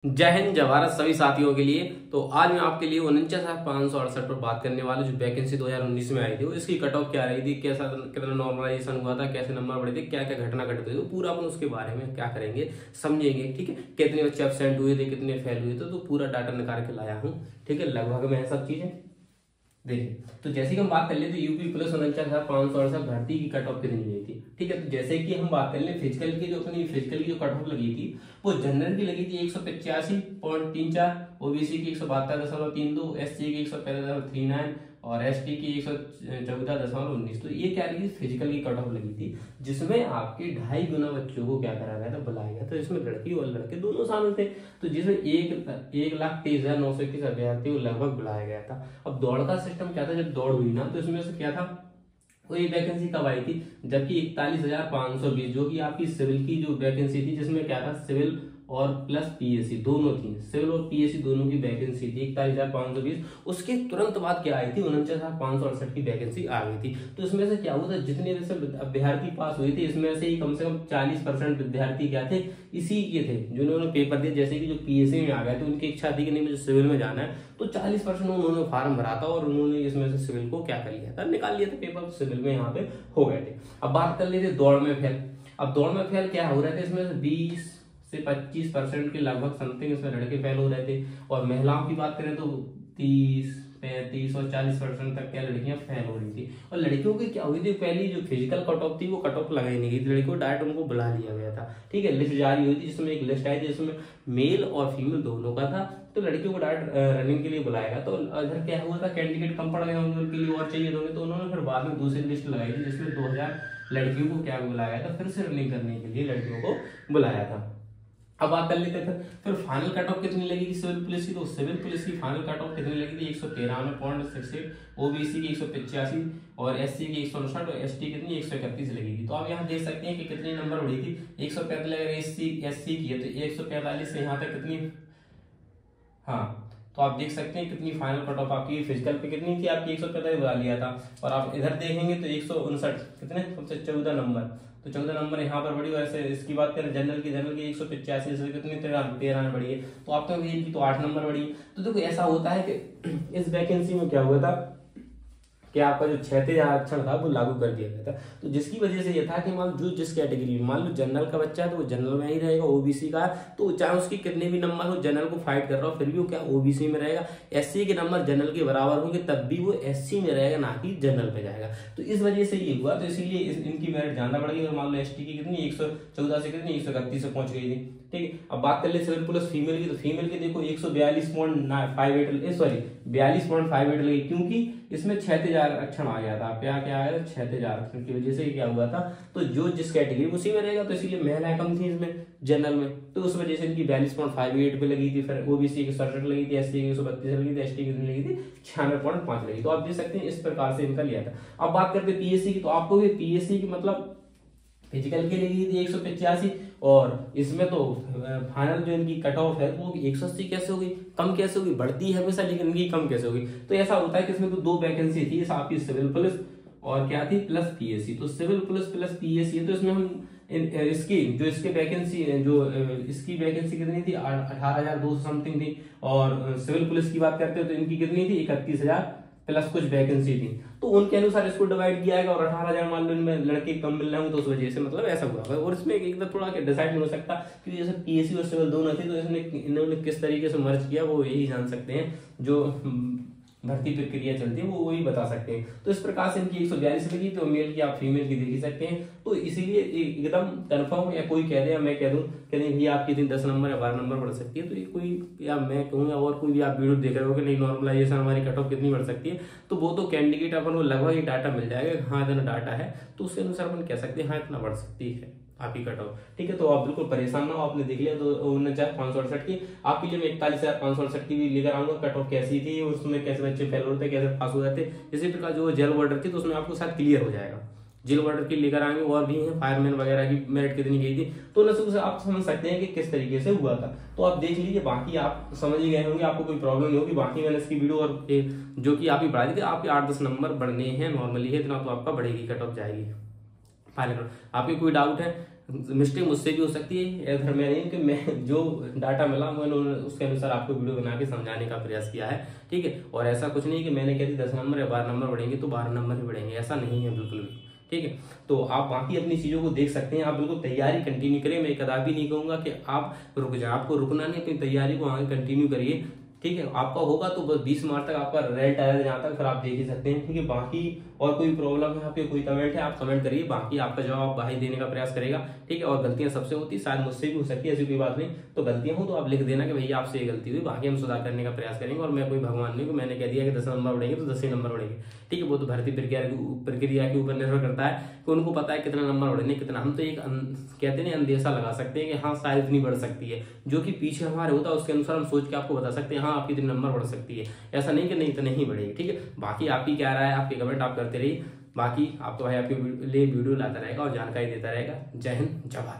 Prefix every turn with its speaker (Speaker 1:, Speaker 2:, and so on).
Speaker 1: जय हिंद जय भारत सभी साथियों के लिए। तो आज मैं आपके लिए 49,568 पर बात करने वाला जो वैकेंसी 2019 में आई थी, इसकी कट ऑफ क्या रही थी, कैसा कितना नॉर्मलाइजेशन हुआ था, कैसे नंबर बढ़े थे, क्या क्या घटना घटित हुई, तो पूरा अपन उसके बारे में क्या करेंगे समझेंगे। ठीक है, कितने बच्चे एब्सेंट हुए थे, कितने फेल हुए थे, तो पूरा डाटा निकाल के लाया हूँ। ठीक है, लगभग मैं सब चीजें देखिए। तो जैसे कि हम बात कर लेते यूपी प्लस 49,568 भर्ती की कट ऑफ कितनी गई थी। ठीक है, तो जैसे कि हम बात कर ले फिजिकल की, जो अपनी फिजिकल की जो कट ऑफ लगी थी वो जनरल की लगी थी 185.34, ओबीसी की 172.32, एससी की 165.39 और एसटी की 114.19। तो ये क्या लगी, फिजिकल की कट ऑफ लगी थी, जिसमें आपके 2.5 गुना बच्चों को क्या करा गया था, बुलाया गया था। इसमें लड़की और लड़के दोनों शामिल थे। तो जिसमें 1,23,921 अभ्यर्थी को लगभग बुलाया गया था। अब दौड़ का सिस्टम क्या था, जब दौड़ हुई ना तो इसमें से क्या था, वही वैकेंसी कब आई थी, जबकि 41,520 जो कि आपकी सिविल की जो वैकेंसी थी, जिसमें क्या था सिविल और प्लस पीएससी दोनों थी, सिविल और पीएससी दोनों की वैकेंसी थी 41,520। उसके तुरंत बाद क्या आई थी, 49,568 की वैकेंसी आ गई थी। तो इसमें से क्या हुआ था, जितने जैसे अभ्यर्थी पास हुए थे, इसमें से ही कम से कम 40% विद्यार्थी क्या थे, इसी के थे जिन्होंने पेपर दिए। जैसे कि जो पीएससी में आ गए थे, उनकी इच्छा थी कि नहीं मुझे सिविल में जाना है, तो 40% उन्होंने फॉर्म भरा था और उन्होंने इसमें से सिविल को क्या कर लिया था, निकाल लिया था पेपर, सिविल में यहाँ पे हो गए थे। अब बात कर लेते दौड़ में फेल। अब दौड़ में फेल क्या हो रहे थे, इसमें से 20 से 25% के लगभग समथिंग इसमें लड़के फेल हो रहे थे, और महिलाओं की बात करें तो 30, 35 और 40% तक क्या लड़कियां फेल हो रही थी। और लड़कियों की क्या हुई थी, पहली जो फिजिकल कट ऑफ थी वो कट ऑफ लगाई नहीं गई थी, लड़कियों को डायरेक्ट उनको बुला लिया गया था। ठीक है, लिस्ट जारी हुई थी, जिसमें एक लिस्ट आई थी जिसमें मेल और फीमेल दोनों का था। तो लड़कियों को डायरेक्ट रनिंग के लिए बुलाया गया। तो इधर क्या हुआ था, कैंडिडेट कम पड़ गए होंगे, उनके लिए और चाहिए होंगे, तो उन्होंने फिर बाद में दूसरी लिस्ट लगाई थी, जिसमें 2,000 लड़कियों को क्या बुलाया था, फिर से रनिंग करने के लिए लड़कियों को बुलाया था। अब बात कर लेते थे फिर फाइनल कट ऑफ कितनी लगी थी सिविल पुलिस की। तो सिविल पुलिस की फाइनल कट ऑफ कितनी लगी थी, 193.68, ओबीसी की 185 और एससी की 159 और एसटी कितनी 131 लगी थी। तो आप यहाँ देख सकते हैं कि कितनी नंबर बढ़ी थी, 145 एससी की है तो 145 से यहाँ तक कितनी, हाँ तो आप देख सकते हैं कितनी फाइनल कट ऑफ आपकी फिजिकल पे कितनी थी, आपकी 145 बुला लिया था। और आप इधर देखेंगे तो 159 कितने सबसे 14 नंबर, तो 14 नंबर यहाँ पर बढ़ी। वैसे इसकी बात करें जनरल की 185 से कितनी 13 में बढ़ी है। तो आप तो मेल की तो 8 नंबर बढ़ी है। तो देखो ऐसा होता है कि इस वैकेंसी में क्या हुआ था कि आपका जो क्षैतिज आरक्षण था वो लागू कर दिया गया था। तो जिसकी वजह से ये था कि मान जो जिस कैटेगरी में, मान लो जनरल का बच्चा है तो वो जनरल में ही रहेगा, ओबीसी का तो चाहे उसके कितने भी नंबर हो, जनरल को फाइट कर रहा हो फिर भी वो क्या ओबीसी में रहेगा। एससी के नंबर जनरल के बराबर होंगे तब भी वो एससी में रहेगा, ना कि जनरल पे जाएगा। तो इस वजह से ये हुआ, तो इसीलिए इनकी मेरिट ज्यादा बढ़ गई। और मान लो एसटी की कितनी 114 से कितनी 131 से पहुंच गई थी। ठीक है, अब बात कर ले सिविल प्लस फीमेल की। तो फीमेल की देखो 142.58 सॉरी 42.58 लगी, क्योंकि इसमें क्षैतिज आरक्षण आ गया था। क्या क्या आया था, क्षैतिज आरक्षण की वजह से क्या हुआ था, तो जो जिस कैटेगरी उसी में रहेगा, तो इसीलिए महिलाएं कम थी इसमें जनरल में, तो उस वजह से इनकी 42.58 पे लगी थी। फिर ओबीसी की 67 लगी थी, एससी की 132 लगी थी, एसटी की लगी थी 96.5 लगी। तो आप देख सकते हैं इस प्रकार से इनका लिया था। अब बात करते पीएससी की, तो आपको भी पीएससी की मतलब फिजिकल की लगी थी 185, और इसमें तो फाइनल जो इनकी कट ऑफ है वो 180 कैसे होगी, कम कैसे होगी, बढ़ती है हमेशा लेकिन इनकी कम कैसे होगी। तो ऐसा होता है कि इसमें तो 2 वैकेंसी थी आपकी, सिविल पुलिस और क्या थी प्लस पीएससी। तो सिविल पुलिस प्लस पीएससी, तो इसमें हम इसकी जो इसके वैकेंसी जो इसकी वैकेंसी कितनी थी 18,200 समथिंग थी, और सिविल पुलिस की बात करते हैं तो इनकी कितनी थी 31,000 प्लस कुछ वैकेंसी थी। तो उनके अनुसार इसको डिवाइड किया जाएगा, और 18,000 मान लो इनमें लड़के कम मिल रहे होंगे तो उस वजह से मतलब ऐसा हुआ। और इसमें एकदम थोड़ा डिसाइड नहीं हो सकता कि जैसे पीएससी और सिविल दोनों थे, तो इसमें इन्होंने किस तरीके से मर्ज किया वो यही जान सकते हैं, जो भर्ती प्रक्रिया चलती है वो वही बता सकते हैं। तो इस प्रकार से इनकी 142 लगी, तो मेल की आप फीमेल की देख ही सकते हैं। तो इसीलिए एकदम कंफर्म, या कोई कह दे या मैं कह दूं कि नहीं भैया आपकी 10 नंबर या 12 नंबर बढ़ सकती है, तो ये कोई या मैं कहूँ या और कोई भी आप वीडियो देख रहे हो कि नहीं नॉर्मलाइजेशन हमारी कट ऑफ कितनी बढ़ सकती है, तो वो तो कैंडिडेट अपन को लगभग ही डाटा मिल जाएगा, हाँ इतना डाटा है, तो उसके अनुसार अपन कह सकते हैं हाँ इतना बढ़ सकती है आपकी कट ऑफ। ठीक है, तो आप बिल्कुल परेशान ना हो, आपने देख लिया तो 49,568 की। आपके लिए मैं 41,568 की भी लेकर आऊंगा कट ऑफ कैसी थी, उसमें कैसे बच्चे फेल होते कैसे पास हो जाते। इसी प्रकार जो जेल वार्डर थी तो उसमें आपको शायद क्लियर हो जाएगा, जेल वार्डर की लेकर आएंगे। और भी है फायरमैन वगैरह की मेरिट कितनी गई थी, तो नसीब से आप समझ सकते हैं कि किस तरीके से हुआ था। तो आप देख लीजिए, बाकी आप समझ ही गए होंगे, आपको कोई प्रॉब्लम नहीं होगी। बाकी मैंने इसकी वीडियो और जो कि आप ही बढ़ा दी थी, आपके 8-10 नंबर बढ़ने हैं नॉर्मली है, इतना तो आपका बढ़ेगी, कट ऑफ जाएगी फाइनल। आपकी कोई डाउट है मिस्टेक मुझसे भी हो सकती है, ऐसा मैं नहीं कि मैं जो डाटा मिला मैंने उसके अनुसार आपको वीडियो बना के समझाने का प्रयास किया है, ठीक है। और ऐसा कुछ नहीं कि मैंने कह दी 10 नंबर या 12 नंबर बढ़ेंगे तो 12 नंबर ही बढ़ेंगे, ऐसा नहीं है बिल्कुल भी, ठीक है। तो आप बाकी अपनी चीजों को देख सकते हैं, आप बिल्कुल तैयारी कंटिन्यू करें। मैं कदापि नहीं कहूंगा कि आप रुक जाए, आपको रुकना नहीं, अपनी तैयारी को आगे कंटिन्यू करिए, ठीक है। आपका होगा तो बस 20 मार्च तक आपका रिजल्ट आएगा, जहां तक फिर आप देख ही सकते हैं, ठीक है। बाकी और कोई प्रॉब्लम है आपके, कोई कमेंट है, आप कमेंट करिए, बाकी आपका जवाब भाई देने का प्रयास करेगा, ठीक है। और गलतियां सबसे होती है, शायद मुझसे भी हो सकती है, ऐसी कोई बात नहीं। तो गलतियां हो तो आप लिख देना कि भैया आपसे ये गलती हुई, बाकी हम सुधार करने का प्रयास करेंगे। और मैं कोई भगवान नहीं, मैंने कह दिया कि 10 नंबर बढ़ेंगे तो 10 ही नंबर बढ़ेंगे, ठीक है। वो तो भर्ती प्रक्रिया के ऊपर निर्भर करता है कि उनको पता है कितना नंबर बढ़ेंगे कितना। हम तो एक कहते हैं अंदेशा लगा सकते हैं कि हाँ शायद इतनी बढ़ सकती है, जो कि पीछे हमारे होता है उसके अनुसार हम सोच के आपको बता सकते हैं हाँ आपकी इतने नंबर बढ़ सकती है, ऐसा नहीं कि नहीं तो नहीं बढ़ेगी, ठीक है। बाकी आपकी क्या राय है, आपके कमेंट आप करते रहिए, बाकी आपको भाई आपके लिए वीडियो लाता रहेगा और जानकारी देता रहेगा। जय हिंद, जय भारत।